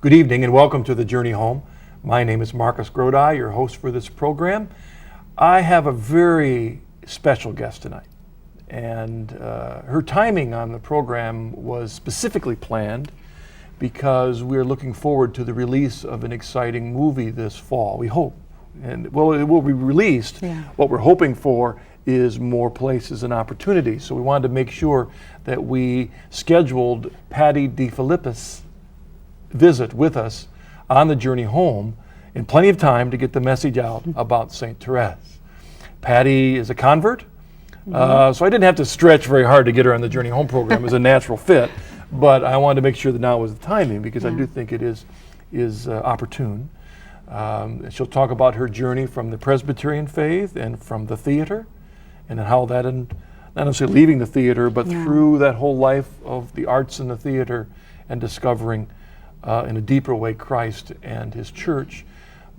Good evening and welcome to The Journey Home. My name is Marcus Grodi, your host for this program. I have a very special guest tonight, and her timing on the program was specifically planned because we're looking forward to the release of an exciting movie this fall, we hope. And well, it will be released. Yeah. What we're hoping for is more places and opportunities. So we wanted to make sure that we scheduled Patti Defilippis' visit with us on the journey home in plenty of time to get the message out about St. Therese. Patti is a convert, so I didn't have to stretch very hard to get her on the Journey Home program. It was a natural fit, but I wanted to make sure that now was the timing because I do think it is opportune. She'll talk about her journey from the Presbyterian faith and from the theater, and how that, not necessarily leaving the theater, but through that whole life of the arts and the theater and discovering in a deeper way Christ and his church.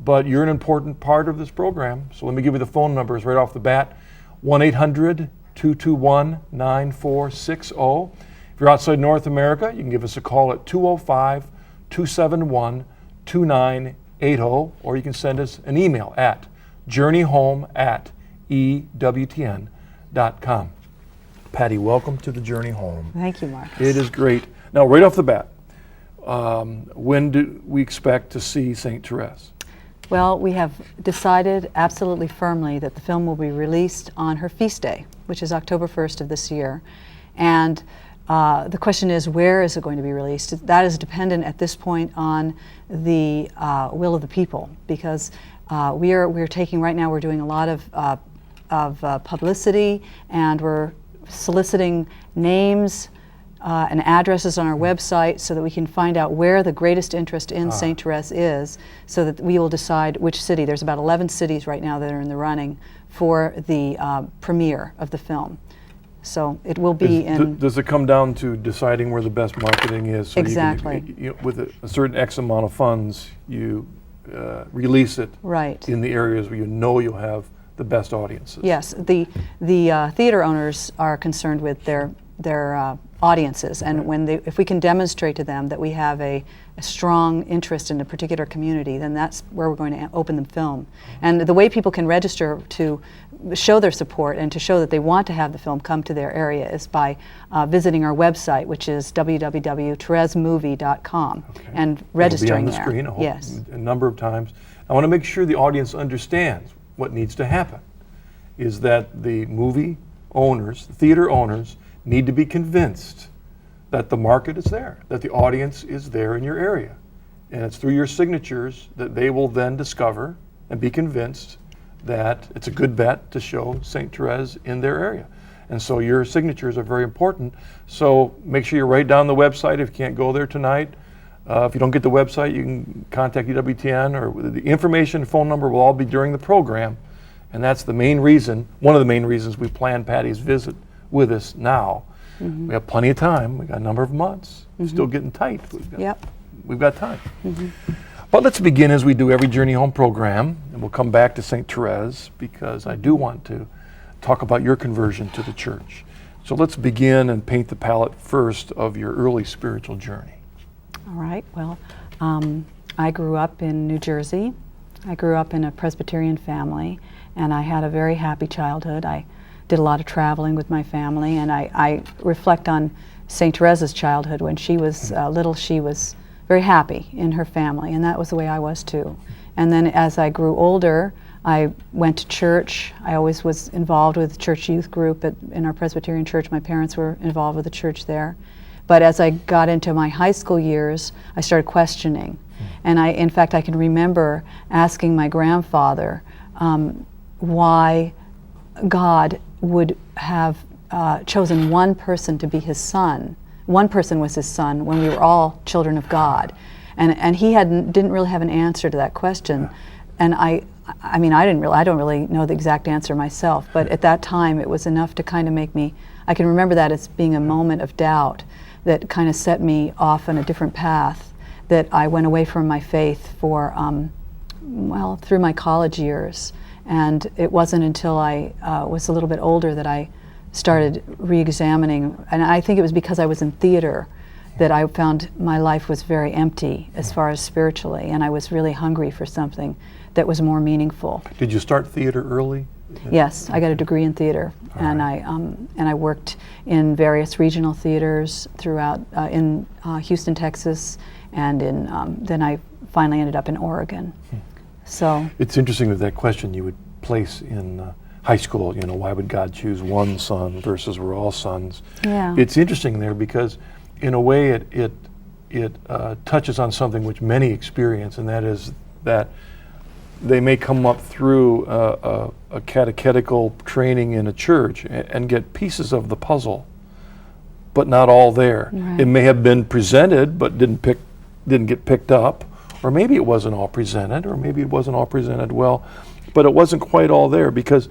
But you're an important part of this program, so let me give you the phone numbers right off the bat. 1-800-221-9460. If you're outside North America, you can give us a call at 205-271-2980, or you can send us an email at journeyhome@EWTN.com. Patti, welcome to the Journey Home. Thank you, Marcus. It is great. Now, right off the bat, when do we expect to see St. Therese? Well, we have decided absolutely firmly that the film will be released on her feast day, which is October 1st of this year. And the question is, where is it going to be released? That is dependent at this point on the will of the people, because we're taking, right now we're doing a lot of publicity, and we're soliciting names and addresses on our website so that we can find out where the greatest interest in St. Therese is, so that we will decide which city. There's about 11 cities right now that are in the running for the premiere of the film. So it will be Does it come down to deciding where the best marketing is? So exactly. With a certain X amount of funds, you release it right in the areas where you know you'll have the best audiences. Yes, the theater owners are concerned with their audiences, and if we can demonstrate to them that we have a strong interest in a particular community, then that's where we're going to open the film. And the way people can register to show their support and to show that they want to have the film come to their area is by visiting our website, which is www.theresemovie.com, and registering there. It'll be on the screen yes. a number of times. I want to make sure the audience understands what needs to happen is that the movie owners, the theater owners, need to be convinced that the market is there, that the audience is there in your area. And it's through your signatures that they will then discover and be convinced that it's a good bet to show St. Therese in their area. And so your signatures are very important. So make sure you write down the website if you can't go there tonight. If you don't get the website, you can contact EWTN, or the information, phone number will all be during the program. And that's the main reason, one of the main reasons we planned Patti's visit with us now. We have plenty of time. We've got a number of months. Still getting tight. We've got time. But let's begin as we do every Journey Home program, and we'll come back to St. Therese because I do want to talk about your conversion to the church. So let's begin and paint the palette first of your early spiritual journey. All right. Well, I grew up in New Jersey. I grew up in a Presbyterian family, and I had a very happy childhood. I did a lot of traveling with my family, and I reflect on St. Therese's childhood. When she was little, she was very happy in her family, and that was the way I was too. And then as I grew older, I went to church. I always was involved with the church youth group in our Presbyterian church. My parents were involved with the church there. But as I got into my high school years, I started questioning. And in fact, I can remember asking my grandfather why God would have chosen one person to be his son. One person was his son when we were all children of God. And he didn't really have an answer to that question. And I don't really know the exact answer myself, but at that time it was enough to kind of make me, I can remember that as being a moment of doubt that kind of set me off on a different path, that I went away from my faith for, through my college years. And it wasn't until I was a little bit older that I started re-examining, and I think it was because I was in theater that I found my life was very empty as far as spiritually, and I was really hungry for something that was more meaningful. Did you start theater early? Yes, I got a degree in theater, and right. I worked in various regional theaters throughout in Houston, Texas, and then I finally ended up in Oregon. So It's interesting that question you would place in high school. Why would God choose one son versus we're all sons? yeah, It's interesting there because, in a way, it touches on something which many experience, and that is that they may come up through a catechetical training in a church and get pieces of the puzzle, but not all there. Right. It may have been presented, but didn't get picked up, or maybe it wasn't all presented, or maybe it wasn't all presented well, but it wasn't quite all there because,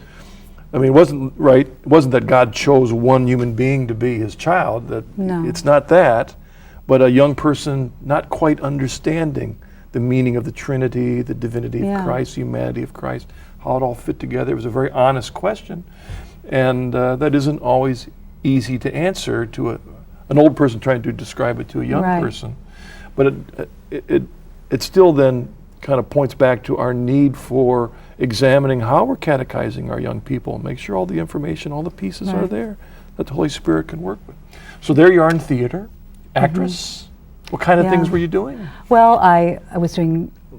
it wasn't right. It wasn't that God chose one human being to be his child. No. It's not that, but a young person not quite understanding the meaning of the Trinity, the divinity of Yeah. Christ, the humanity of Christ, how it all fit together. It was a very honest question, and that isn't always easy to answer to an old person trying to describe it to a young Right. person. But it still then kind of points back to our need for examining how we're catechizing our young people, make sure all the information, all the pieces are Right. there that the Holy Spirit can work with. So there you are in theater, actress. What kind of Yeah. things were you doing? Well, I was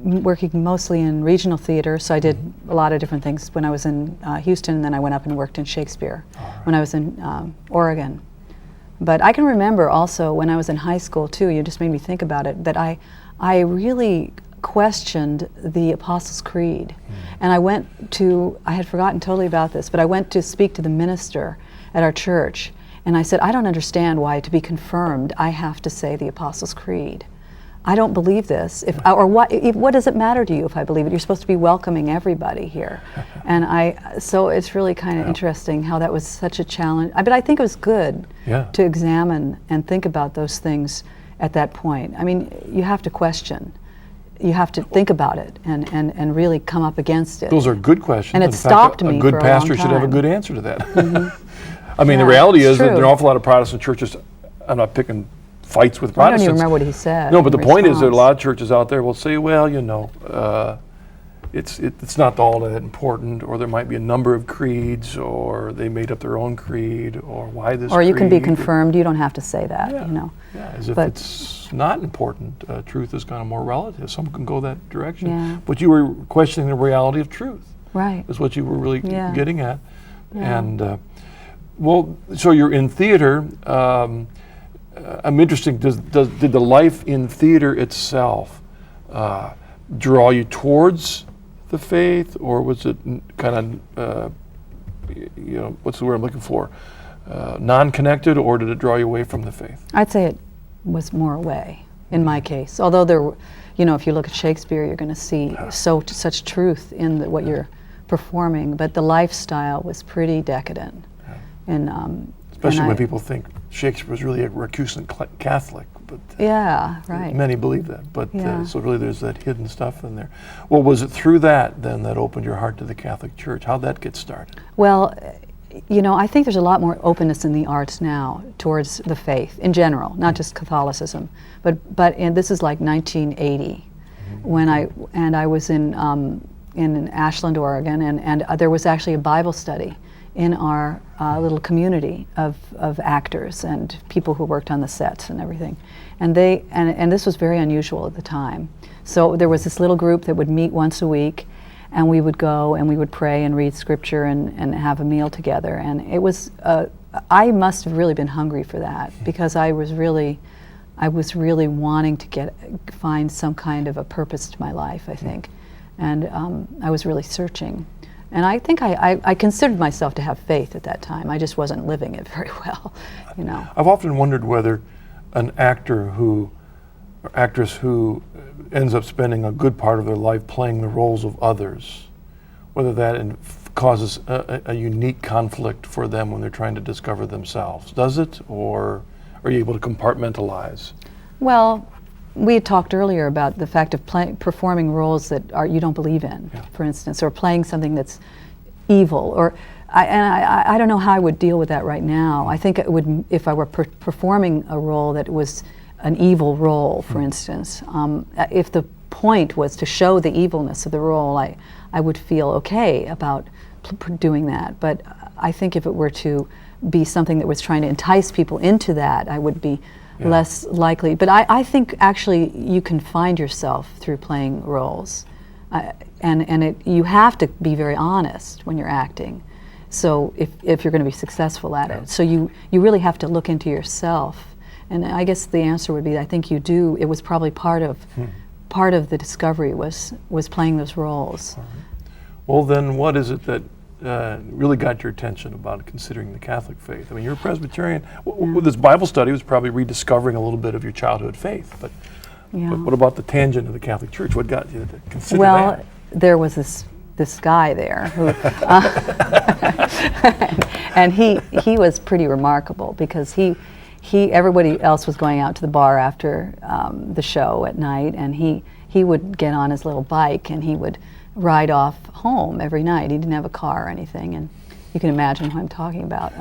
working mostly in regional theater, so I did a lot of different things when I was in Houston, and then I went up and worked in Shakespeare when I was in Oregon. But I can remember also when I was in high school too, you just made me think about it, that I really questioned the Apostles' Creed. And I had forgotten totally about this, but I went to speak to the minister at our church, and I said, I don't understand why to be confirmed I have to say the Apostles' Creed. I don't believe this. What does it matter to you if I believe it? You're supposed to be welcoming everybody here. So it's really kind of interesting how that was such a challenge. But I think it was good to examine and think about those things at that point. You have to question. You have to think about it and really come up against it. Those are good questions. And it In fact, stopped me a good for a pastor long should have a time. good answer to that. Yeah, the reality it's is that there are an true. awful lot of Protestant churches, I'm not picking fights with I don't Protestants. even remember what he said. No, but the in point is that a response. lot of churches out there will say, well, it's not all that important, or there might be a number of creeds, or they made up their own creed, or why this Or you can be creed. confirmed. You don't have to say that, Yeah, as if But- it's not important. Truth is kind of more relative. Some can go that direction. Yeah. But you were questioning the reality of truth. Right. Is what you were really Yeah. getting at. Yeah. And so you're in theater. I'm interested. Did the life in theater itself draw you towards the faith, or was it kind of what's the word I'm looking for? Non-connected, or did it draw you away from the faith? I'd say it was more away in my case. Although there were, if you look at Shakespeare, you're going to see such truth in what you're performing. But the lifestyle was pretty decadent. And Especially when people think Shakespeare was really a recusant Catholic, but yeah, right. many believe that. But Yeah. so really, there's that hidden stuff in there. Well, was it through that then that opened your heart to the Catholic Church? How'd that get started? Well, I think there's a lot more openness in the arts now towards the faith in general, not just Catholicism. But this is like 1980, when I was in Ashland, Oregon, and there was actually a Bible study in our little community of actors and people who worked on the sets and everything, and this was very unusual at the time. So there was this little group that would meet once a week, and we would go and we would pray and read scripture and have a meal together. And it was I must have really been hungry for that, because I was really wanting to find some kind of a purpose to my life, I think, and I was really searching. And I think I considered myself to have faith at that time. I just wasn't living it very well, I've often wondered whether an actor or actress who ends up spending a good part of their life playing the roles of others, whether that causes a unique conflict for them when they're trying to discover themselves. Does it, or are you able to compartmentalize? Well, we had talked earlier about the fact of performing roles that you don't believe in, for instance, or playing something that's evil. I don't know how I would deal with that right now. I think it would, if I were performing a role that was an evil role, for instance. If the point was to show the evilness of the role, I would feel okay about doing that. But I think if it were to be something that was trying to entice people into that, I would be less likely. But I think actually you can find yourself through playing roles. You have to be very honest when you're acting. So if you're going to be successful at it. So you really have to look into yourself. And I guess the answer would be, I think you do. It was probably part of the discovery was playing those roles. Well, then what is it that really got your attention about considering the Catholic faith? I mean, you're a Presbyterian. This Bible study was probably rediscovering a little bit of your childhood faith. But what about the tangent of the Catholic Church? What got you to consider that? Well, there was this guy there who, and he was pretty remarkable because everybody else was going out to the bar after the show at night, and he would get on his little bike and he would ride off home every night. He didn't have a car or anything, and you can imagine who I'm talking about.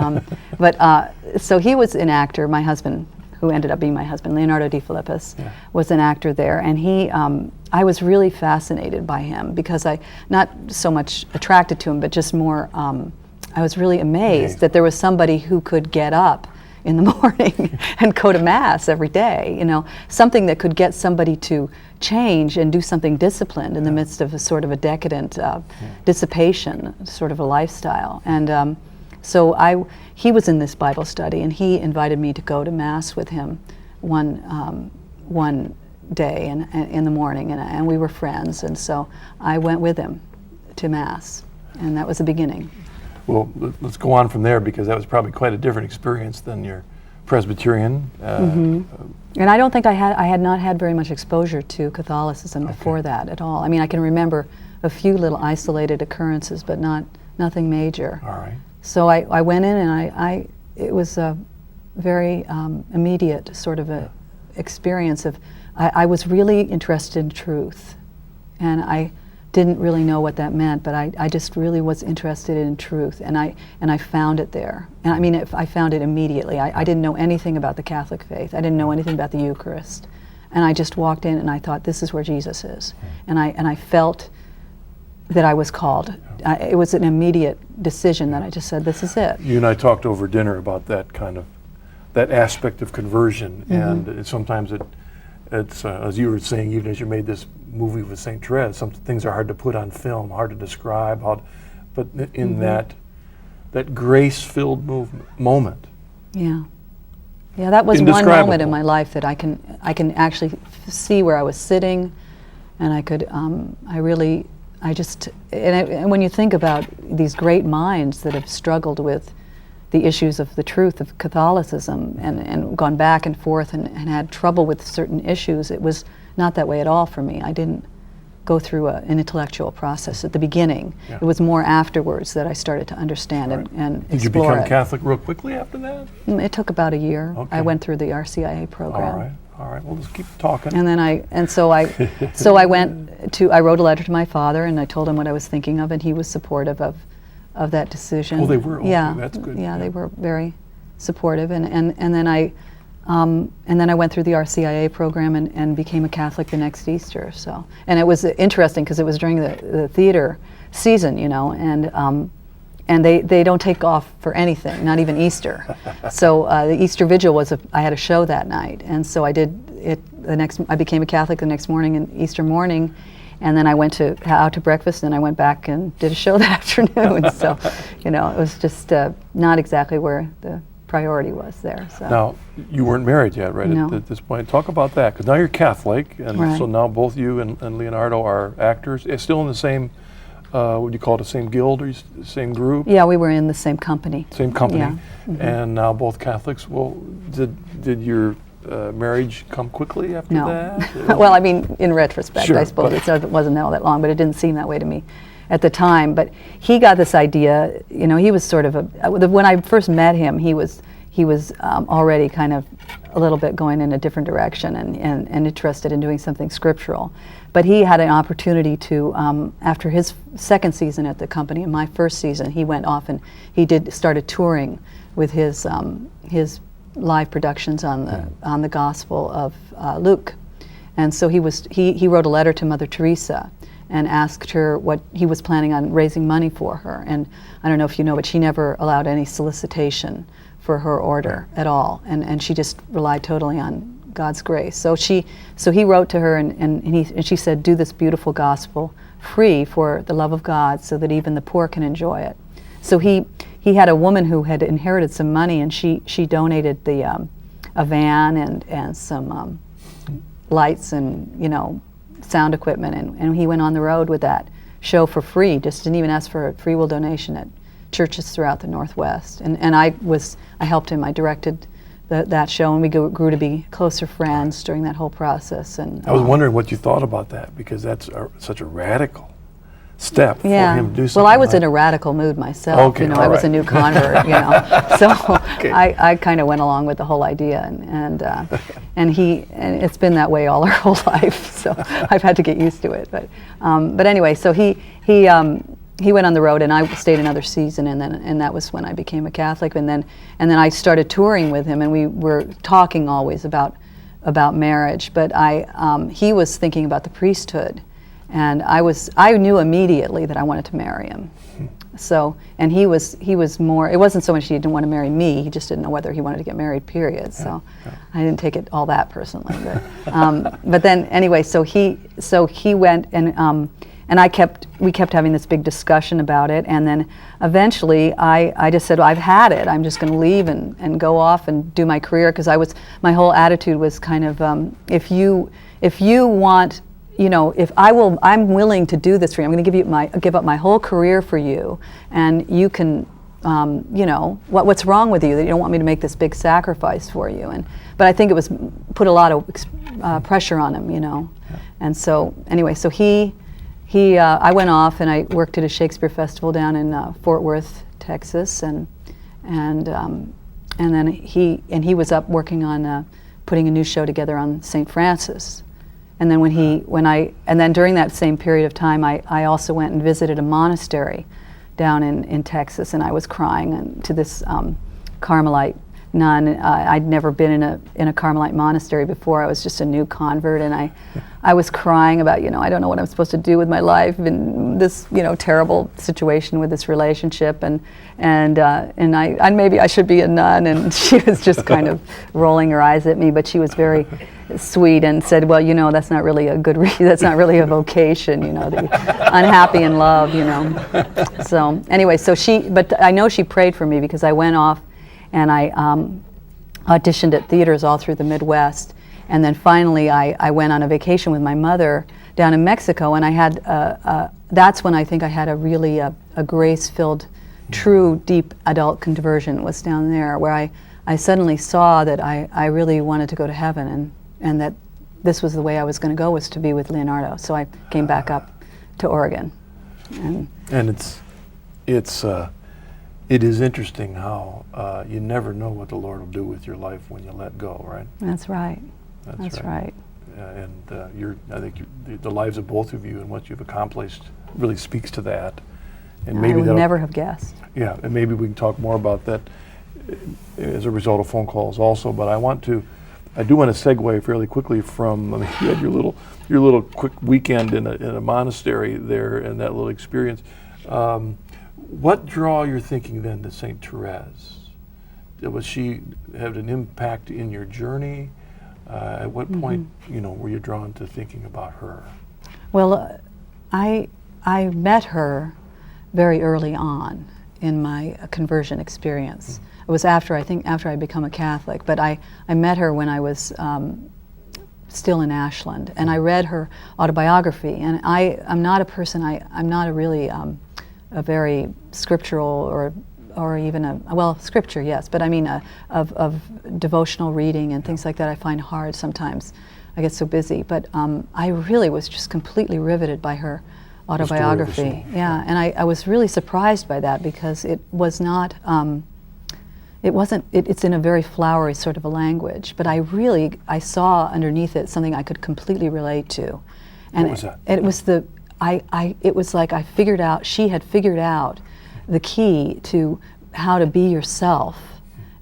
So he was an actor. My husband, who ended up being my husband, Leonardo Defilippis, was an actor there, and I was really fascinated by him because not so much attracted to him, but just more, I was really amazed that there was somebody who could get up in the morning and go to Mass every day, something that could get somebody to change and do something disciplined in the midst of a sort of a decadent dissipation, sort of a lifestyle. And so he was in this Bible study, and he invited me to go to Mass with him one day in the morning, and we were friends, and so I went with him to Mass, and that was the beginning. Well, let's go on from there, because that was probably quite a different experience than your Presbyterian. And I don't think I had not had very much exposure to Catholicism before that at all. I mean, I can remember a few little isolated occurrences, but nothing major. All right. So I went in, and it was a very immediate sort of a experience of, I was really interested in truth, and I didn't really know what that meant, but I just really was interested in truth, and I found it there. And I mean, I found it immediately. I didn't know anything about the Catholic faith. I didn't know anything about the Eucharist, and I just walked in and I thought, this is where Jesus is, and I felt that I was called. It was an immediate decision that I just said, this is it. You and I talked over dinner about that aspect of conversion, and sometimes it's as you were saying, even as you made this movie with St. Therese, some things are hard to put on film, hard to describe, but in that grace-filled moment. Yeah, that was one moment in my life that I can actually see where I was sitting, and I could, and when you think about these great minds that have struggled with the issues of the truth of Catholicism and gone back and forth and had trouble with certain issues, it was not that way at all for me. I didn't go through an intellectual process at the beginning. It was more afterwards that I started to understand and explore. Did you become Catholic real quickly after that? It took about a year. I went through the RCIA program. All right. Well, let's keep talking. And then I wrote a letter to my father, and I told him what I was thinking of, and he was supportive of that decision. Oh, they were? Okay, yeah, that's good. Yeah, they were very supportive, and then I went through the RCIA program and became a Catholic the next Easter. So, and it was interesting because it was during the theater season, and they don't take off for anything, not even Easter. So the Easter Vigil I had a show that night, and so I did it I became a Catholic the next morning, and Easter morning. And then I went out to breakfast, and I went back and did a show that afternoon. So, it was just not exactly where the priority was there. So. Now, you weren't married yet, right, no. at this point. Talk about that, because now you're Catholic, and so now both you and Leonardo are actors. Still in the same, what do you call it, the same guild or the same group? Yeah, we were in the same company. Same company, yeah. And now both Catholics. Well, did your marriage come quickly after that? Well, I mean, in retrospect, sure, I suppose it wasn't all that long, but it didn't seem that way to me at the time. But he got this idea, he was sort of when I first met him, he was already kind of a little bit going in a different direction and interested in doing something scriptural. But he had an opportunity to, after his second season at the company, and my first season, he went off and he started touring with his live productions on the Gospel of Luke. And so he wrote a letter to Mother Teresa and asked her what he was planning on raising money for her. And I don't know if you know, but she never allowed any solicitation for her order at all. And she just relied totally on God's grace. So he wrote to her and she said, do this beautiful gospel free for the love of God so that even the poor can enjoy it. So he had a woman who had inherited some money, and she donated a van and some lights and sound equipment, and he went on the road with that show for free. Just didn't even ask for a free will donation at churches throughout the Northwest. And I helped him. I directed that show, and we grew to be closer friends during that whole process. And I was wondering what you thought about that, because that's such a radical step for him to do something. Well, I was in a radical mood myself. Okay, I was a new convert. So Okay. I kind of went along with the whole idea, and it's been that way all our whole life. So I've had to get used to it. But anyway, so he went on the road, and I stayed another season, and that was when I became a Catholic. And then I started touring with him, and we were talking always about marriage. But he was thinking about the priesthood. And I knew immediately that I wanted to marry him. So, and he was more, it wasn't so much he didn't want to marry me, he just didn't know whether he wanted to get married, period. So I didn't take it all that personally. But then anyway, so he went, and we kept having this big discussion about it. And then eventually I just said, well, I've had it. I'm just going to leave and go off and do my career, because my whole attitude was kind of, if you want, I'm willing to do this for you. I'm going to give up my whole career for you, and you can, what's wrong with you that you don't want me to make this big sacrifice for you? But I think it was put a lot of pressure on him, And so anyway, so I went off and I worked at a Shakespeare festival down in Fort Worth, Texas, and then he was up working on putting a new show together on St. Francis. And then then during that same period of time, I also went and visited a monastery down in Texas, and I was crying to this Carmelite nun. I'd never been in a Carmelite monastery before. I was just a new convert, and I was crying about, I don't know what I'm supposed to do with my life in this, terrible situation with this relationship, and maybe I should be a nun. And she was just kind of rolling her eyes at me, but she was very sweet and said, well, that's not really a good that's not really a vocation, the unhappy in love, So anyway, but I know she prayed for me, because I went off and I auditioned at theaters all through the Midwest. And then finally I went on a vacation with my mother down in Mexico, and I had, that's when I think I had a really a grace-filled, true, deep adult conversion, was down there, where I suddenly saw that I really wanted to go to heaven, and that this was the way I was going to go, was to be with Leonardo. So I came back up to Oregon. And it is interesting how you never know what the Lord will do with your life when you let go, right? That's right. That's right. I think the lives of both of you and what you've accomplished really speaks to that. And I would never have guessed. Yeah, and maybe we can talk more about that as a result of phone calls also. But I do want to segue fairly quickly from, you had your little quick weekend in a monastery there, and that little experience. What draw your thinking then to St. Therese? Was she had an impact in your journey? At what point, were you drawn to thinking about her? Well, I met her very early on in my conversion experience. It was after I become a Catholic, but I met her when I was still in Ashland, and I read her autobiography. And I'm not a person, I'm not a really a very scriptural or even scripture, yes, but I mean of devotional reading and things like that I find hard sometimes. I get so busy, but I really was just completely riveted by her autobiography. Yeah, and I was really surprised by that, because it was not, it's in a very flowery sort of a language, but I saw underneath it something I could completely relate to. And what was that? It was it was like she had figured out the key to how to be yourself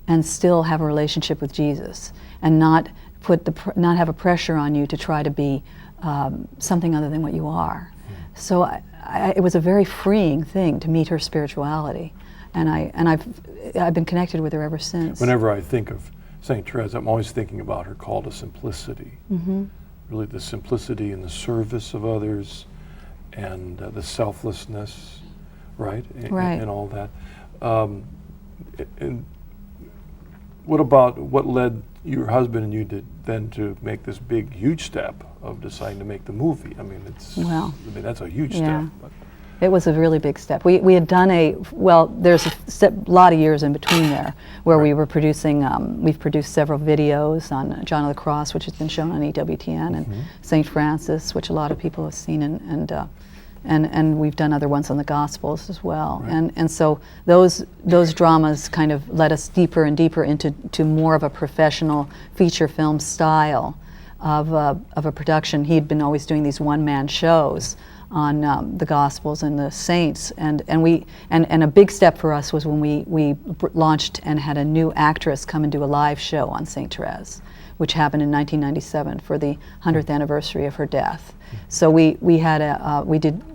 and still have a relationship with Jesus, and not not have a pressure on you to try to be something other than what you are. So it was a very freeing thing to meet her spirituality, and I've been connected with her ever since. Whenever I think of St. Therese, I'm always thinking about her call to simplicity. Really, the simplicity in the service of others, and the selflessness, right? Right. And all that. And what led your husband and you to make this big, huge step of deciding to make the movie? I mean, that's a huge step. But. It was a really big step. We had done there's a lot of years in between there where we were producing, we've produced several videos on John of the Cross, which has been shown on EWTN, and St. Francis, which a lot of people have seen, and we've done other ones on the Gospels as well. Right. And so those dramas kind of led us deeper and deeper into more of a professional feature film style of a production. He'd been always doing these one-man shows on the Gospels and the Saints, and a big step for us was when we launched and had a new actress come and do a live show on St. Therese, which happened in 1997 for the 100th anniversary of her death. So we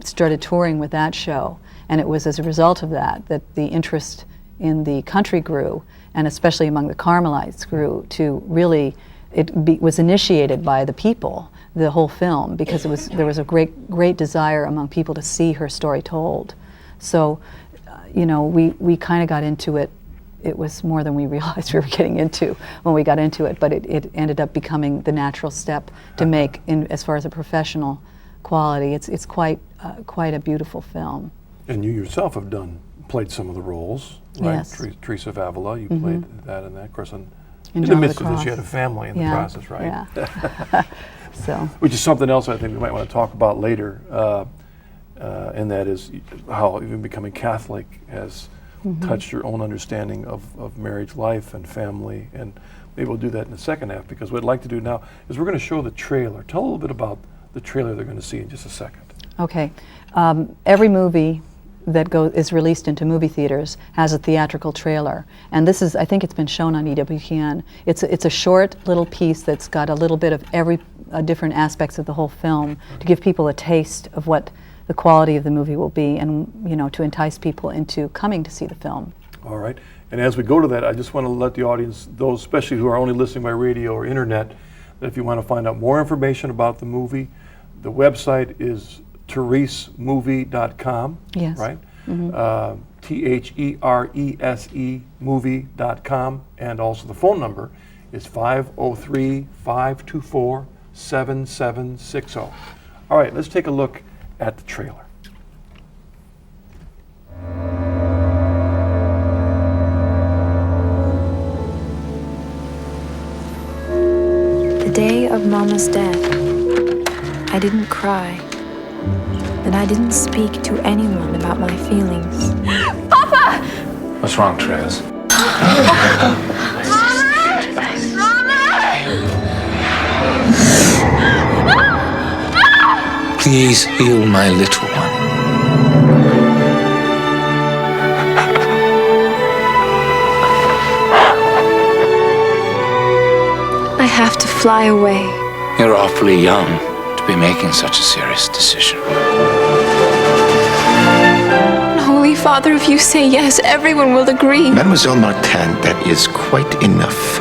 started touring with that show, and it was as a result of that the interest in the country grew, and especially among the Carmelites grew to really. Was initiated by the people, the whole film, because there was a great desire among people to see her story told. So, we kind of got into it. It was more than we realized we were getting into when we got into it, but it ended up becoming the natural step to make as far as a professional quality. It's quite a beautiful film. And you yourself have played some of the roles, right? Yes. Teresa of Avila, you played that and that, of course. In the John midst of of the this, you Cross. had a family in the process, right? Yeah. So. Which is something else I think we might want to talk about later, and that is how even becoming Catholic has touched your own understanding of marriage life and family, and maybe we'll do that in the second half, because what I'd like to do now is we're going to show the trailer. Tell a little bit about the trailer they're going to see in just a second. Okay. Every movie that is released into movie theaters has a theatrical trailer, and this is, I think it's been shown on EWTN. It's a short little piece that's got a little bit of every different aspects of the whole film to give people a taste of what the quality of the movie will be, and to entice people into coming to see the film. All right, and as we go to that, I just want to let the audience, those especially who are only listening by radio or internet, that if you want to find out more information about the movie, the website is theresemovie.com, Yes. right? THERESE movie.com, and also the phone number is 503-524-7760. All right, let's take a look at the trailer. The day of Mama's death, I didn't cry, and I didn't speak to anyone about my feelings. Papa! What's wrong, Therese? Please heal my little one. I have to fly away. You're awfully young to be making such a serious decision. Holy Father, if you say yes, everyone will agree. Mademoiselle Martin, that is quite enough.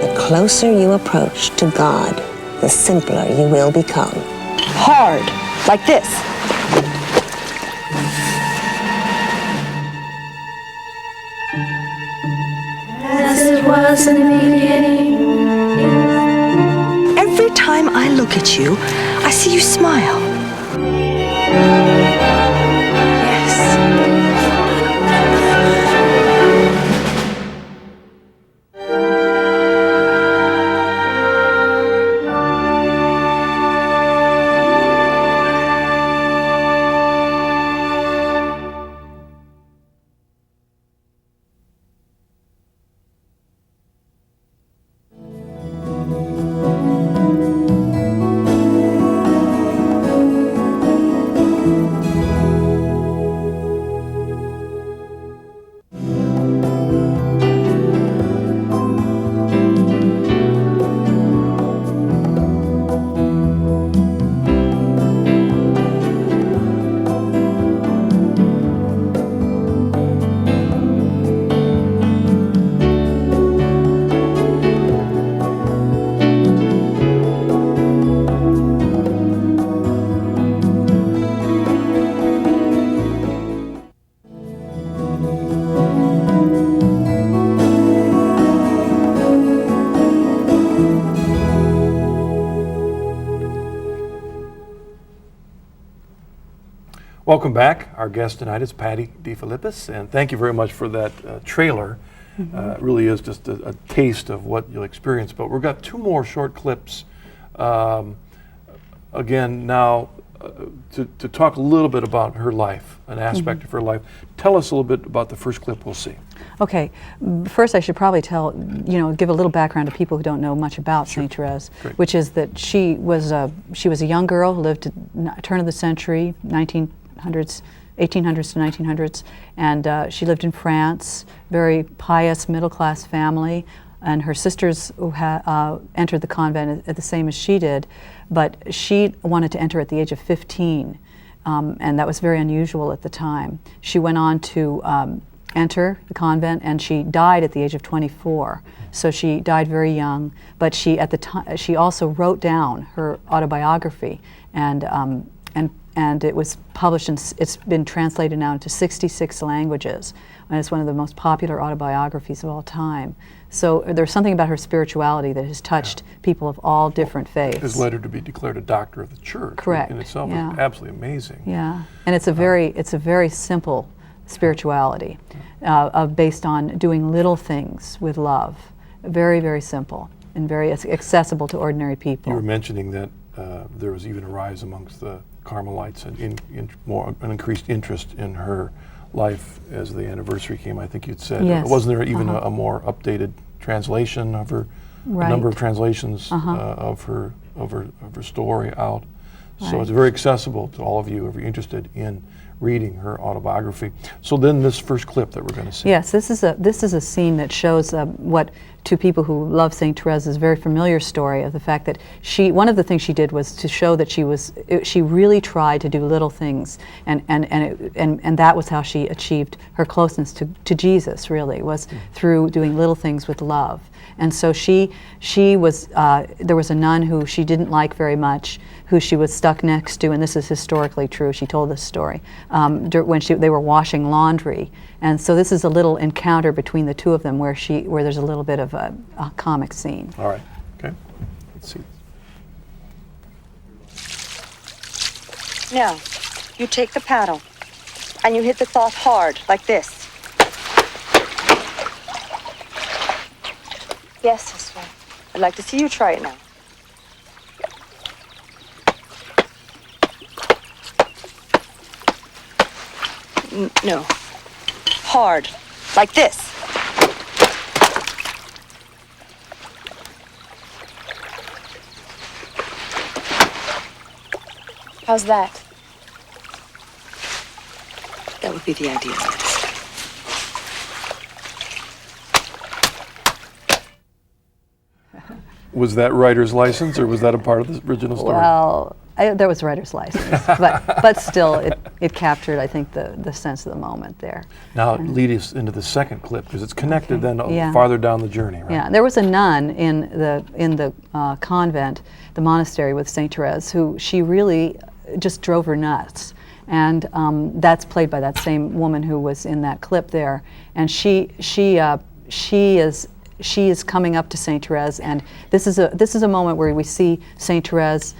The closer you approach to God, the simpler you will become. Hard, like this. As it was in the beginning. Every time I look at you, I see you smile. Yes. Welcome back. Our guest tonight is Patti Defilippis, and thank you very much for that trailer. It really is just a taste of what you'll experience. But we've got 2 more short clips. Again, now to talk a little bit about her life, an aspect of her life. Tell us a little bit about the first clip we'll see. Okay, first I should probably give a little background to people who don't know much about St. Therese, which is that she was a young girl who lived at the turn of the century, 1800s to 1900s, and she lived in France, very pious middle-class family, and her sisters who entered the convent at the same as she did, but she wanted to enter at the age of 15, and that was very unusual at the time. She went on to enter the convent, and she died at the age of 24. So she died very young, but she at the time she also wrote down her autobiography, and it was published, and it's been translated now into 66 languages, and it's one of the most popular autobiographies of all time. So there's something about her spirituality that has touched people of all different faiths. Has led her to be declared a doctor of the church. Correct. In itself is absolutely amazing. Yeah, and it's a very simple spirituality, based on doing little things with love. Very, very simple and very accessible to ordinary people. You were mentioning that there was even a rise amongst the Carmelites and an increased interest in her life as the anniversary came. I think you'd said. Yes. Wasn't there even a more updated translation of her? Right. A number of translations of her story out. So Right. it's very accessible to all of you if you're interested in reading her autobiography. So then this first clip that we're going to see. Yes, this is a scene that shows what to people who love St. Therese is a very familiar story of the fact that one of the things she did was to show that she really tried to do little things, and that was how she achieved her closeness to Jesus, really, was through doing little things with love. And so she was, there was a nun who she didn't like very much, who she was stuck next to, and this is historically true, she told this story, when they were washing laundry. And so this is a little encounter between the two of them where there's a little bit of a comic scene. All right, okay, let's see. Now, you take the paddle, and you hit the cloth hard, like this. Yes, sister. I'd like to see you try it now. No. Hard, like this. How's that? That would be the idea. Was that writer's license, or was that a part of the original story? Well, there was writer's license, but still, it captured, I think, the sense of the moment there. Now lead us into the second clip, because it's connected then Yeah. farther down the journey, right? Yeah, there was a nun in the convent, the monastery with St. Therese, who she really just drove her nuts, and that's played by that same woman who was in that clip there, and she is coming up to St. Therese, and this is a moment where we see St. Therese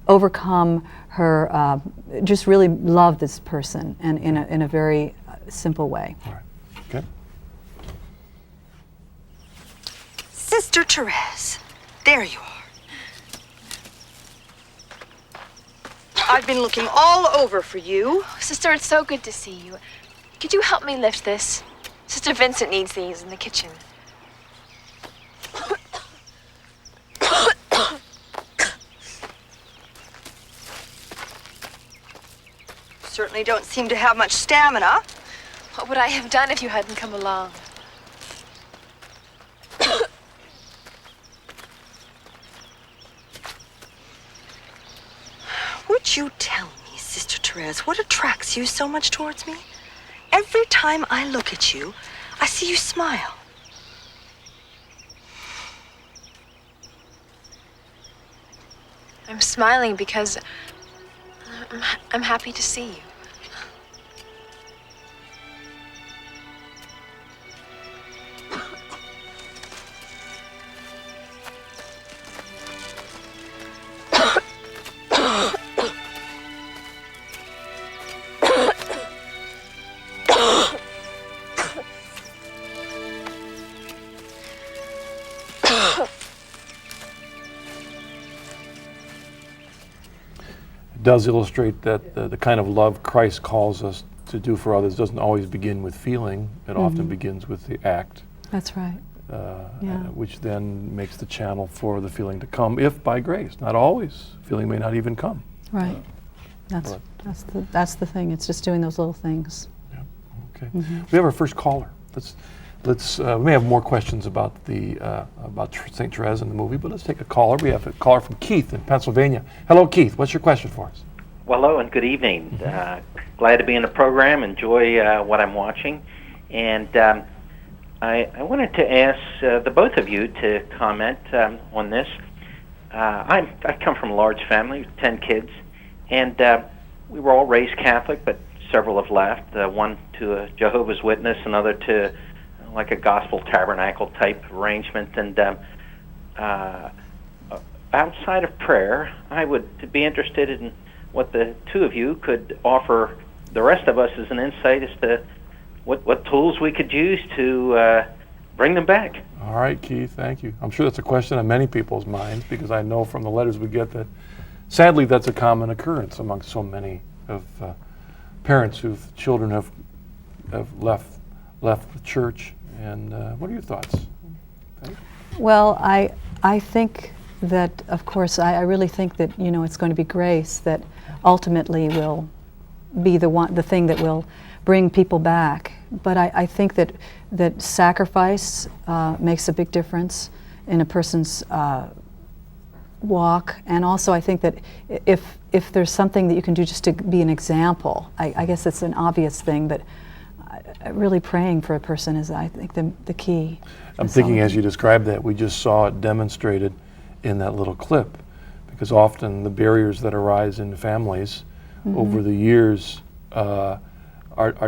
overcome her, just really love this person, and in a very simple way. All right. Okay. Sister Therese, there you are. I've been looking all over for you. Sister, it's so good to see you. Could you help me lift this? Sister Vincent needs these in the kitchen. Certainly don't seem to have much stamina. What would I have done if you hadn't come along? Would you tell me, Sister Therese, what attracts you so much towards me? Every time I look at you, I see you smile. I'm smiling because I'm happy to see you. does illustrate that the kind of love Christ calls us to do for others doesn't always begin with feeling. It often begins with the act. That's right. Which then makes the channel for the feeling to come, if by grace. Not always. Feeling may not even come. Right. That's the thing. It's just doing those little things. Yeah. Okay. We have our first caller. Let's we may have more questions about St. Therese in the movie, but let's take a caller. We have a caller from Keith in Pennsylvania. Hello, Keith. What's your question for us? Well, hello and good evening. Glad to be in the program. Enjoy what I'm watching. And I wanted to ask the both of you to comment on this. I come from a large family, 10 kids, and we were all raised Catholic, but several have left. One to a Jehovah's Witness, another to like a gospel tabernacle type arrangement. And outside of prayer, I would be interested in what the two of you could offer the rest of us as an insight as to what tools we could use to bring them back. All right, Keith, thank you. I'm sure that's a question on many people's minds, because I know from the letters we get that sadly that's a common occurrence among so many of parents whose children have left the church. And what are your thoughts? Well, I think that, of course, I really think that, it's going to be grace that ultimately will be the thing that will bring people back. But I think that sacrifice makes a big difference in a person's walk. And also I think that if there's something that you can do just to be an example, I guess it's an obvious thing, but really praying for a person is, I think, the key. I'm thinking as you described that, we just saw it demonstrated in that little clip, because often the barriers that arise in families over the years are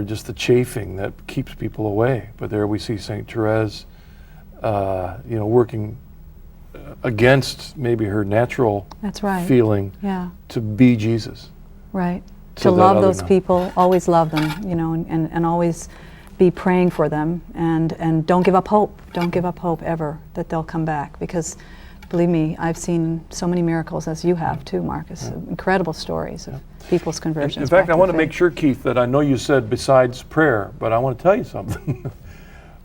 just the chafing that keeps people away. But there we see St. Therese, working against maybe her natural feeling to be Jesus. Right. To love those people, always love them, and always be praying for them, and don't give up hope. Don't give up hope ever that they'll come back, because believe me, I've seen so many miracles, as you have too, Marcus. Incredible stories of people's conversions. In fact, I want to make sure, Keith, that I know you said besides prayer, but I want to tell you something.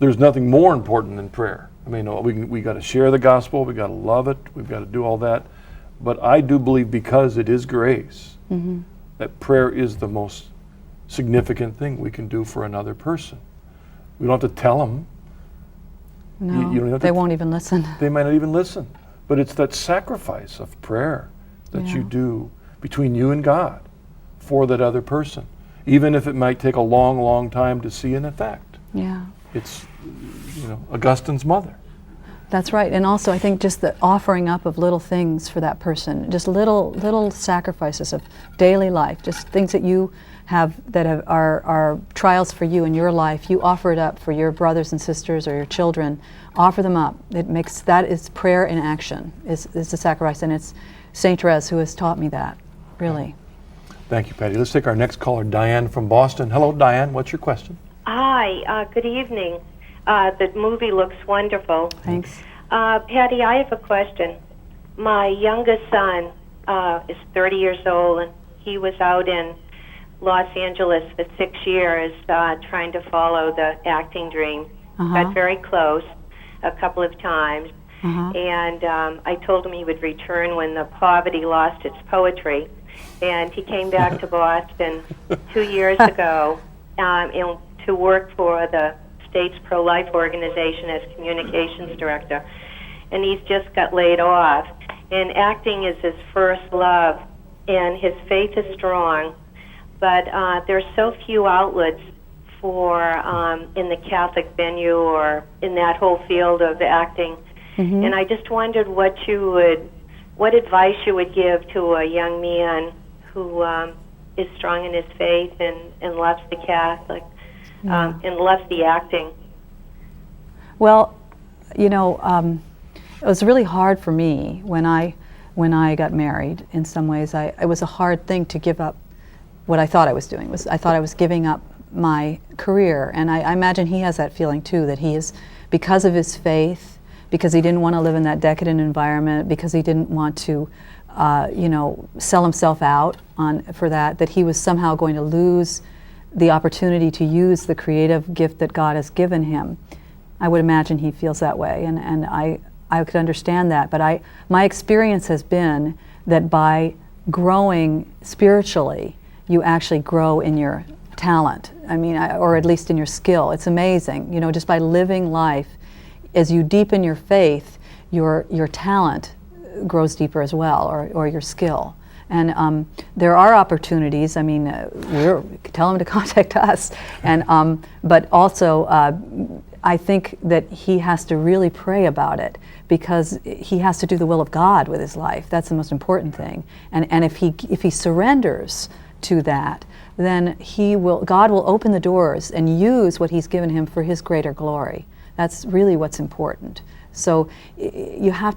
There's nothing more important than prayer. I mean, we got to share the gospel, we got to love it, we've got to do all that. But I do believe, because it is grace, that prayer is the most significant thing we can do for another person. We don't have to tell them. No, they won't even listen. They might not even listen. But it's that sacrifice of prayer that you do between you and God for that other person, even if it might take a long, long time to see an effect. Yeah. It's, Augustine's mother. That's right. And also I think just the offering up of little things for that person, just little sacrifices of daily life, just things that you have that are trials for you in your life. You offer it up for your brothers and sisters or your children. Offer them up. That is prayer in action, is the sacrifice. And it's St. Therese who has taught me that, really. Thank you, Patti. Let's take our next caller, Diane from Boston. Hello, Diane. What's your question? Hi. Good evening. The movie looks wonderful. Thanks. Patti, I have a question. My youngest son is 30 years old, and he was out in Los Angeles for 6 years trying to follow the acting dream. Got very close a couple of times, and I told him he would return when the poverty lost its poetry. And he came back to Boston 2 years ago to work for the state's pro-life organization as communications director. And he's just got laid off. And acting is his first love, and his faith is strong. But there's so few outlets for in the Catholic venue or in that whole field of acting. And I just wondered what advice you would give to a young man who is strong in his faith and loves the Catholic and loves the acting. Well, it was really hard for me when I got married. In some ways, it was a hard thing to give up what I thought I was doing. I thought I was giving up my career, and I imagine he has that feeling too, that he is, because of his faith, because he didn't want to live in that decadent environment, because he didn't want to sell himself out for that he was somehow going to lose the opportunity to use the creative gift that God has given him. I would imagine he feels that way, and I could understand that. But my experience has been that by growing spiritually, you actually grow in your talent. I mean, or at least in your skill. It's amazing, just by living life, as you deepen your faith, your talent grows deeper as well, or your skill. And there are opportunities. I mean, tell them to contact us. And but also, I think that he has to really pray about it, because he has to do the will of God with his life. That's the most important thing. And if he surrenders to that, then God will open the doors and use what he's given him for his greater glory. That's really what's important. So he has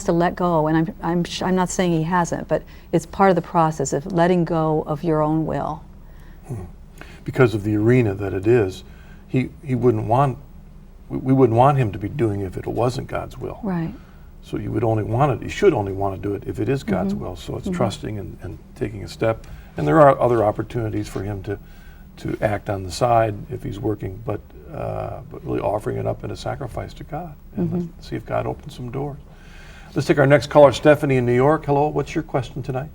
to let go, and I'm not saying he hasn't, but it's part of the process of letting go of your own will. Because of the arena that it is, we wouldn't want him to be doing it if it wasn't God's will. Right. So you should only want to do it if it is God's will. So it's trusting and taking a step. And there are other opportunities for him to act on the side if he's working, but really offering it up in a sacrifice to God, and let's see if God opens some doors. Let's take our next caller, Stephanie in New York. Hello, what's your question tonight?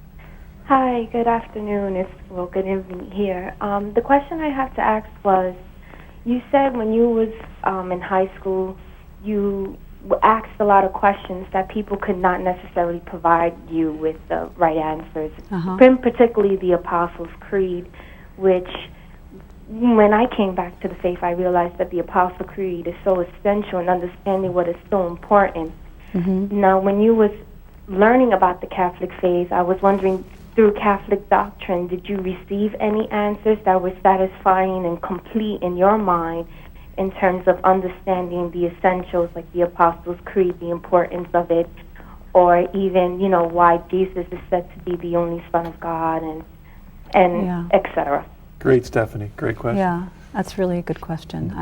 Hi, good afternoon. Good evening here. The question I have to ask was, you said when you was in high school, you asked a lot of questions that people could not necessarily provide you with the right answers, particularly the Apostles' Creed, which when I came back to the faith, I realized that the Apostles' Creed is so essential in understanding what is so important. Now, when you was learning about the Catholic faith, I was wondering, through Catholic doctrine, did you receive any answers that were satisfying and complete in your mind in terms of understanding the essentials, like the Apostles' Creed, the importance of it, or even, why Jesus is said to be the only Son of God, and etc.? Great, Stephanie. Great question. Yeah, that's really a good question.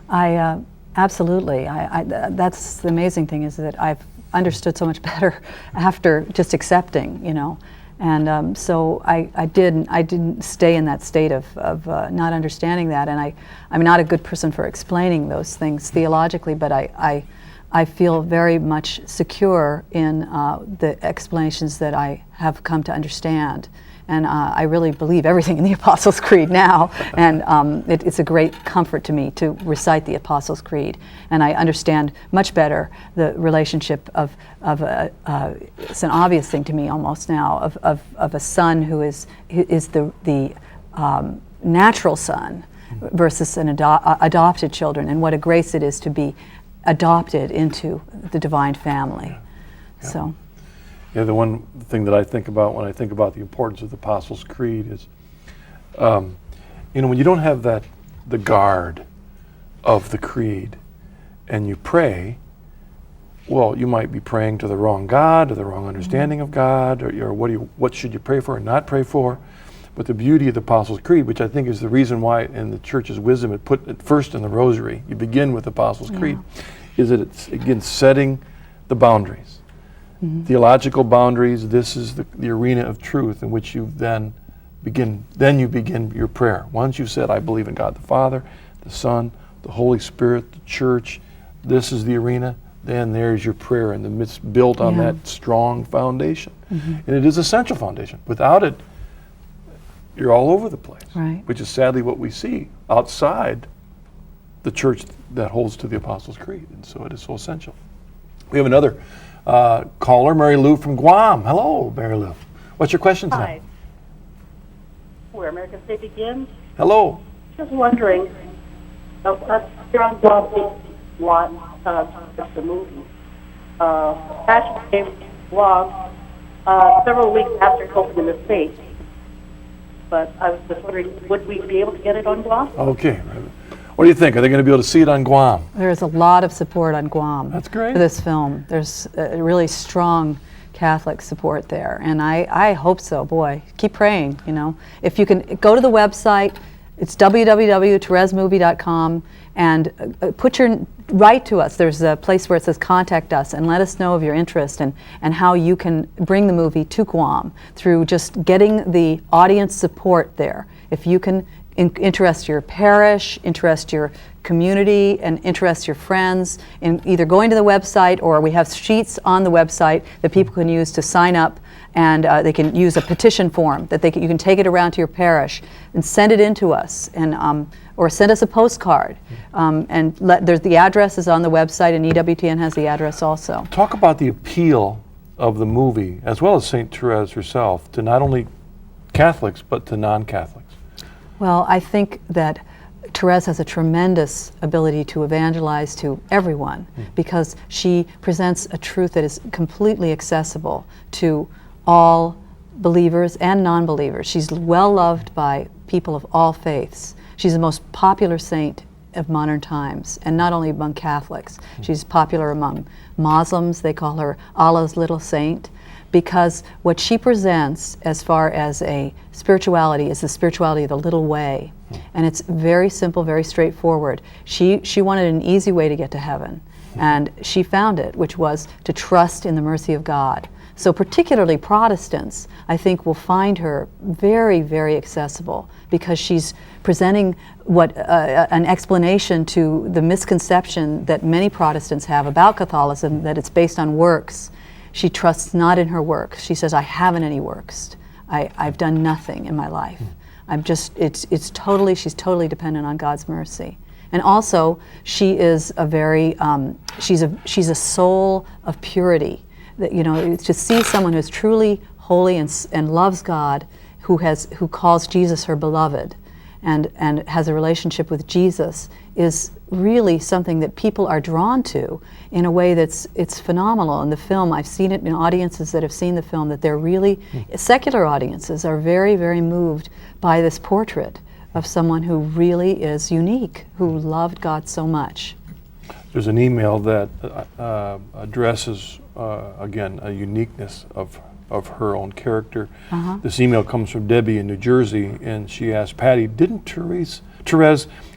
I absolutely. That's the amazing thing, is that I've understood so much better after just accepting, And so I didn't stay in that state of not understanding that, and I'm not a good person for explaining those things theologically, but I feel very much secure in the explanations that I have come to understand. And I really believe everything in the Apostles' Creed now, and it's a great comfort to me to recite the Apostles' Creed. And I understand much better the relationship of it's an obvious thing to me almost now, of a son who is the natural son versus an adopted children, and what a grace it is to be adopted into the divine family. Yeah. So. Yeah, the one thing that I think about when I think about the importance of the Apostles' Creed is, when you don't have the guard of the creed, and you pray, well, you might be praying to the wrong God, or the wrong understanding of God, or what should you pray for and not pray for. But the beauty of the Apostles' Creed, which I think is the reason why in the Church's wisdom it put it first in the Rosary, you begin with the Apostles' Creed, is that it's, again, setting the boundaries. Theological boundaries. This is the arena of truth in which you then begin your prayer. Once you've said, I believe in God the Father, the Son, the Holy Spirit, the Church, this is the arena, then there's your prayer in the midst, built on that strong foundation. And it is essential foundation. Without it, you're all over the place, which is sadly what we see outside the church that holds to the Apostles' Creed. And so it is so essential. We have another caller, Mary Lou from Guam. Hello, Mary Lou. What's your question tonight? Hi. Where American Faith Begins? Hello. Just wondering, here on Guam, just the movie. Passion came along several weeks after it opened in the States. But I was just wondering, would we be able to get it on Guam? Okay. What do you think? Are they going to be able to see it on Guam? There's a lot of support on Guam. That's great. For this film. There's a really strong Catholic support there, and I hope so. Boy, keep praying. If you can go to the website, It's www.theresemovie.com, and write to us. There's a place where it says contact us, and let us know of your interest and how you can bring the movie to Guam through just getting the audience support there. If you can interest your parish, interest your community, and interest your friends in either going to the website, or we have sheets on the website that people can use to sign up, and they can use a petition form that you can take it around to your parish and send it in to us, and or send us a postcard. There's the address is on the website, and EWTN has the address also. Talk about the appeal of the movie, as well as St. Therese herself, to not only Catholics but to non-Catholics. Well, I think that Therese has a tremendous ability to evangelize to everyone, because she presents a truth that is completely accessible to all believers and non-believers. She's well loved by people of all faiths. She's the most popular saint of modern times, and not only among Catholics. She's popular among Muslims. They call her Allah's little saint, because what she presents as far as a spirituality is the spirituality of the little way. And it's very simple, very straightforward. She wanted an easy way to get to heaven, and she found it, which was to trust in the mercy of God. So particularly Protestants, I think, will find her very, very accessible, because she's presenting an explanation to the misconception that many Protestants have about Catholicism, that it's based on works. She trusts not in her works. She says, I haven't any works. I've done nothing in my life. She's totally dependent on God's mercy. And also, she is a very, she's a soul of purity. That, to see someone who's truly holy and loves God, who calls Jesus her beloved, and has a relationship with Jesus, is really something that people are drawn to in a way it's phenomenal. In the film, I've seen it in audiences that have seen the film, that they're really, secular audiences are very, very moved by this portrait of someone who really is unique, who loved God so much. There's an email that addresses, again, a uniqueness of her own character. This email comes from Debbie in New Jersey, and she asked, Patti, didn't Therese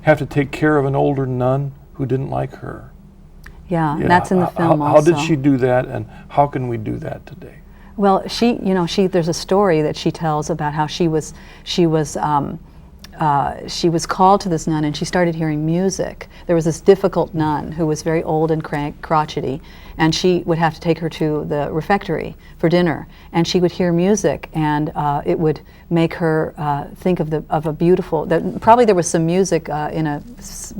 have to take care of an older nun who didn't like her? Yeah, and that's in the film also. How did she do that, and how can we do that today? Well, there's a story that she tells about how she was called to this nun, and she started hearing music. There was this difficult nun who was very old and crotchety, and she would have to take her to the refectory for dinner, and she would hear music, and it would make her think of a beautiful, probably there was some music in a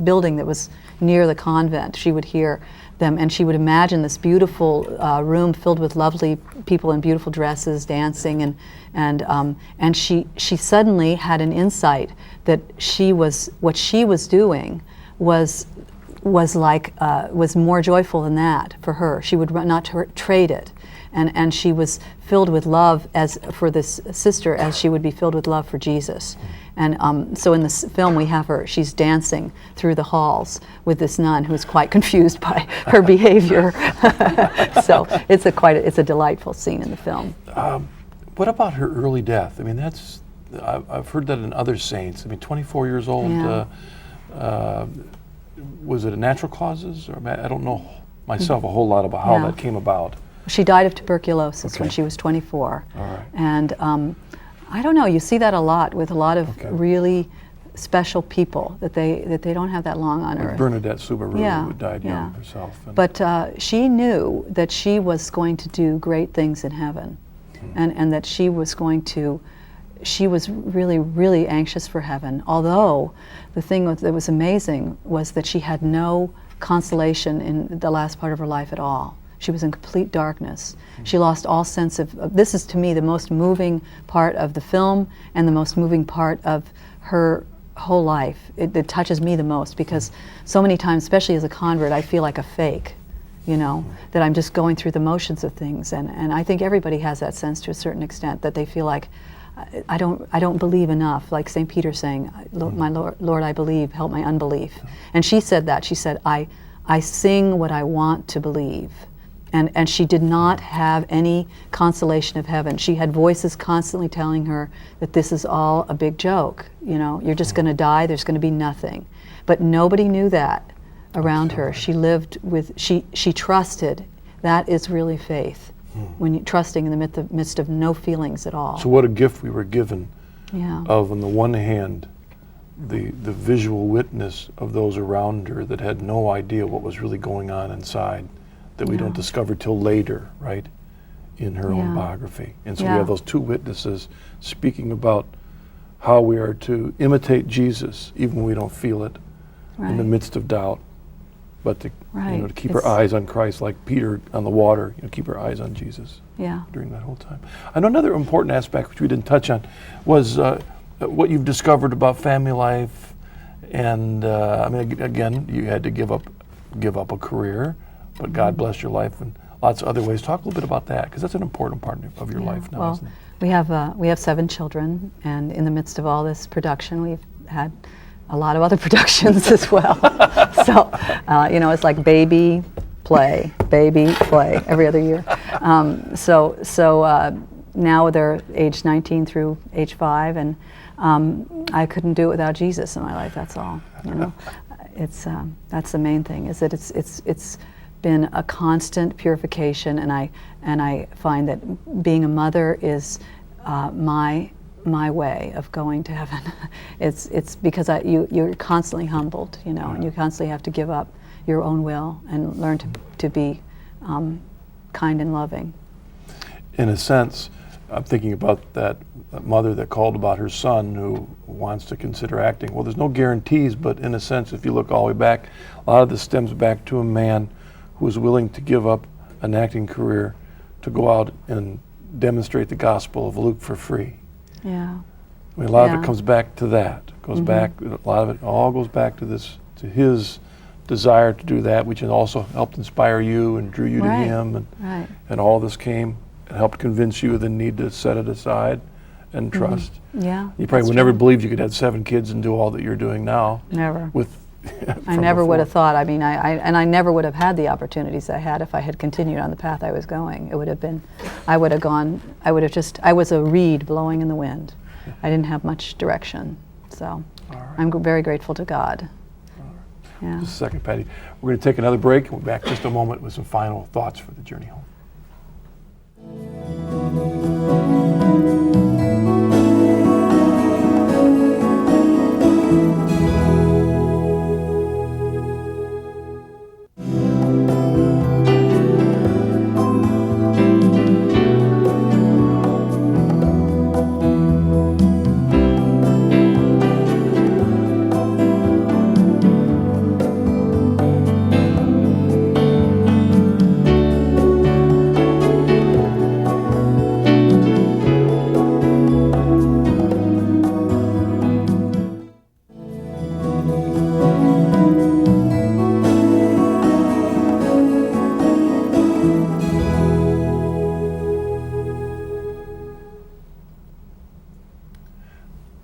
building that was near the convent. She would hear them, and she would imagine this beautiful room filled with lovely people in beautiful dresses dancing, and she suddenly had an insight that what she was doing was more joyful than that for her. She would not trade it, and she was filled with love as for this sister as she would be filled with love for Jesus. And so in this film we have her, she's dancing through the halls with this nun who's quite confused by her behavior. So it's a delightful scene in the film. What about her early death? I mean, I've heard that in other saints. I mean, 24 years old, Yeah. Was it a natural causes? Or I don't know myself a whole lot about how that came about. She died of tuberculosis when she was 24. All right. And I don't know, you see that a lot with a lot of really special people, that they don't have that long on earth. Bernadette Subaru, who died young herself. But she knew that she was going to do great things in heaven, and that she was really, really anxious for heaven. Although the thing that was amazing was that she had no consolation in the last part of her life at all. She was in complete darkness. She lost all sense of, this is to me the most moving part of the film and the most moving part of her whole life. It touches me the most, because so many times, especially as a convert, I feel like a fake, that I'm just going through the motions of things. And I think everybody has that sense to a certain extent, that they feel like, I don't believe enough, like St. Peter saying, my Lord, I believe, help my unbelief. And she said that. She said, I sing what I want to believe, And she did not have any consolation of heaven. She had voices constantly telling her that this is all a big joke. You know, you're just going to die, there's going to be nothing. But nobody knew that around her. She lived with, she trusted. That is really faith, when you're trusting in the midst of no feelings at all. So what a gift we were given Yeah. of, on the one hand, the visual witness of those around her that had no idea what was really going on inside, that we Yeah. don't discover till later, right, in her own Yeah. biography. And so Yeah. we have those two witnesses speaking about how we are to imitate Jesus even when we don't feel it, in the Right. midst of doubt, but to, Right. to keep It's- our eyes on Christ, like Peter on the water, keep our eyes on Jesus Yeah. during that whole time. I know another important aspect which we didn't touch on was what you've discovered about family life, and I mean, again, you had to give up a career, but God blessed your life in lots of other ways. Talk a little bit about that, because that's an important part of your life now, Well, isn't it? we have 7 children, and in the midst of all this production, we've had a lot of other productions as well. So, it's like baby, play, every other year. Now they're age 19 through age 5, and I couldn't do it without Jesus in my life. That's all. It's that's the main thing. Is that it's been a constant purification, and I find that being a mother is my way of going to heaven. It's because you're constantly humbled, and you constantly have to give up your own will and learn to be kind and loving. In a sense, I'm thinking about that mother that called about her son who wants to consider acting. Well, there's no guarantees, but in a sense, if you look all the way back, a lot of this stems back to a man who was willing to give up an acting career to go out and demonstrate the gospel of Luke for free. Yeah. I mean, a lot of it comes back to that. Goes back. A lot of it all goes back to this, to his desire to do that, which also helped inspire you and drew you to him, and all this came and helped convince you of the need to set it aside and trust. Yeah. You probably would never believe you could have 7 kids and do all that you're doing now. Never. I from never would before. have thought. I mean, I never would have had the opportunities I had if I had continued on the path I was going. It would have been, I would have I was a reed blowing in the wind. I didn't have much direction. So I'm very grateful to God. Yeah. Just a second, Patti. We're going to take another break, and we'll be back in just a moment with some final thoughts for the journey home.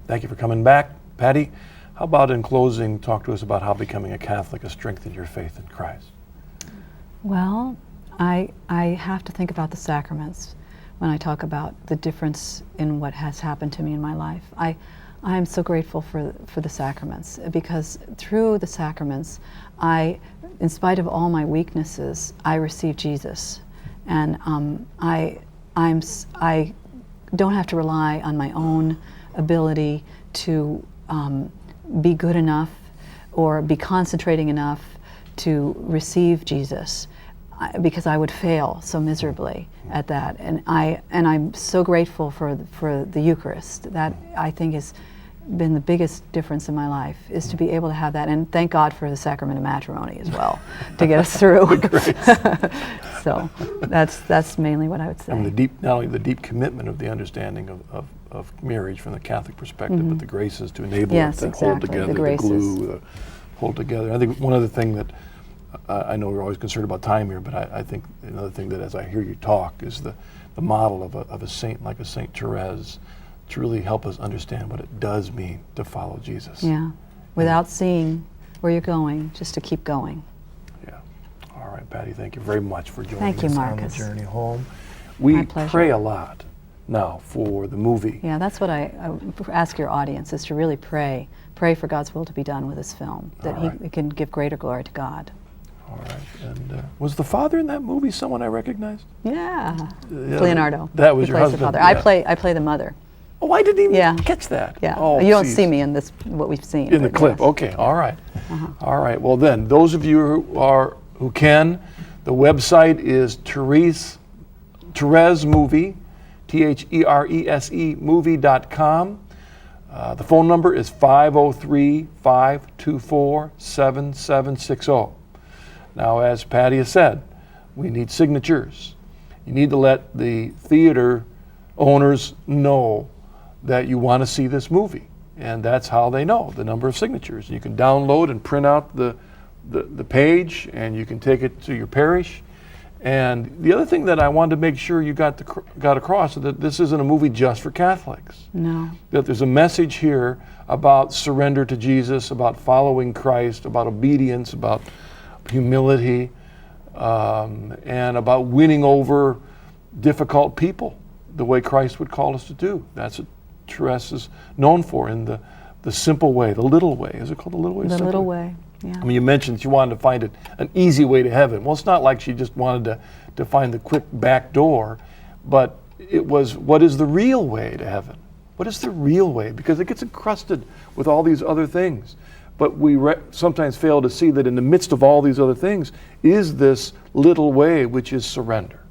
Thank you for coming back. Patti, how about in closing, talk to us about how becoming a Catholic has strengthened your faith in Christ? Well, I have to think about the sacraments when I talk about the difference in what has happened to me in my life. I am so grateful for the sacraments, because through the sacraments, in spite of all my weaknesses, I receive Jesus, and I don't have to rely on my own ability to be good enough or be concentrating enough to receive Jesus, because I would fail so miserably at that. And I'm so grateful for the Eucharist. That, I think, has been the biggest difference in my life, is to be able to have that. And thank God for the sacrament of matrimony as well, to get us through. So that's mainly what I would say. And not only the deep commitment of the understanding of marriage from the Catholic perspective, but the graces to enable it to hold together, the glue, hold together. I think one other thing that I know we're always concerned about time here, but I think another thing that, as I hear you talk, is the model of a saint like a Saint Therese, to really help us understand what it does mean to follow Jesus. Yeah, without seeing where you're going, just to keep going. Yeah. All right. right, Patti, thank you very much for joining Thank you, us on the Marcus. journey home. My We pleasure. pray a lot now for the movie. Yeah, that's what I ask your audience, is to really pray. Pray for God's will to be done with this film, that All right. He can give greater glory to God. All right. And was the father in that movie someone I recognized? Yeah, Yeah, Leonardo. that was He your plays husband, The father. yeah. I play the mother. Oh, I didn't even Yeah. catch that. Yeah, Oh, you don't geez. see me in this, what we've seen. In the but clip. yes. Okay. All right. All right. Well, then, those of you who can, the website is Therese movie, THERESE movie.com. The phone number is 503-524-7760. Now, as Patti has said, we need signatures. You need to let the theater owners know that you want to see this movie. And that's how they know, the number of signatures. You can download and print out the page, and you can take it to your parish. And the other thing that I wanted to make sure you got across is that this isn't a movie just for Catholics. No. That there's a message here about surrender to Jesus, about following Christ, about obedience, about humility, and about winning over difficult people the way Christ would call us to do. That's what Therese is known for, in the simple way, the little way. Is it called the little way? The Simple little way, yeah. I mean, you mentioned she wanted to find an easy way to heaven. Well, it's not like she just wanted to find the quick back door, but it was, what is the real way to heaven? What is the real way? Because it gets encrusted with all these other things. But we sometimes fail to see that in the midst of all these other things is this little way, which is surrender.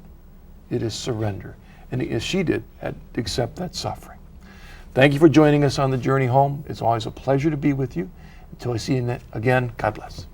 It is surrender. And as she did, had to accept that suffering. Thank you for joining us on the journey home. It's always a pleasure to be with you. Until I see you again, God bless.